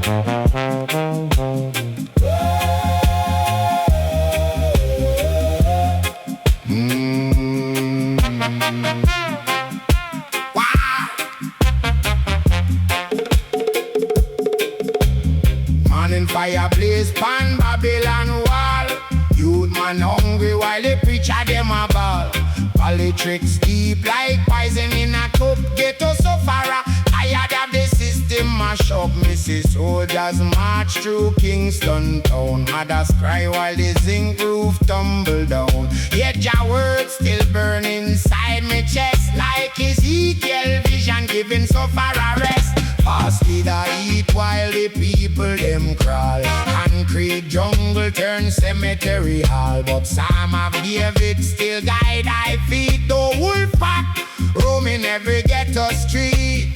Morning fire blaze pan Babylon wall. Youth man hungry while the preacher them a ball. Politics deep like poison in a cup. Ghetto sufferer, tired of the system mash up. Mrs. Soldiers march through Kingston town. Mothers cry while the zinc roof tumble down. Yet your words still burn inside me chest, like Ezekiel vision giving sufferer rest. Fast leader eat while the people them crawl. Concrete jungle turn cemetery hall. But Psalm of David still guide I feet. The wolf pack roaming every ghetto street.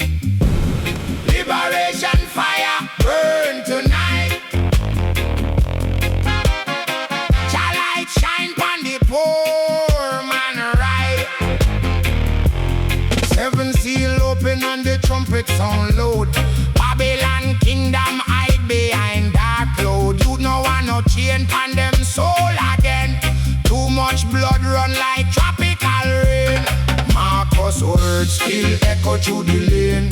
Liberation fire burn tonight. Shall light shine pon the poor man right. Seven seal open and the trumpet sound loud. Babylon kingdom hide behind dark cloud. You no want no chain pon them soul again. Too much blood run like tropical rain. Marcus words still echo through the lane.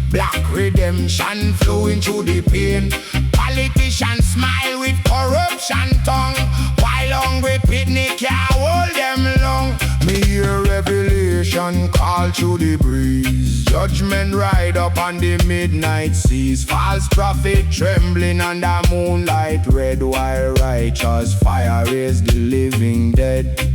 Black redemption flowing through the pain. Politicians smile with corruption tongue, while hungry picnic can't hold them long. Me hear revelation call through the breeze. Judgment ride up on the midnight seas. False prophet trembling under moonlight red, while righteous fire raise the living dead.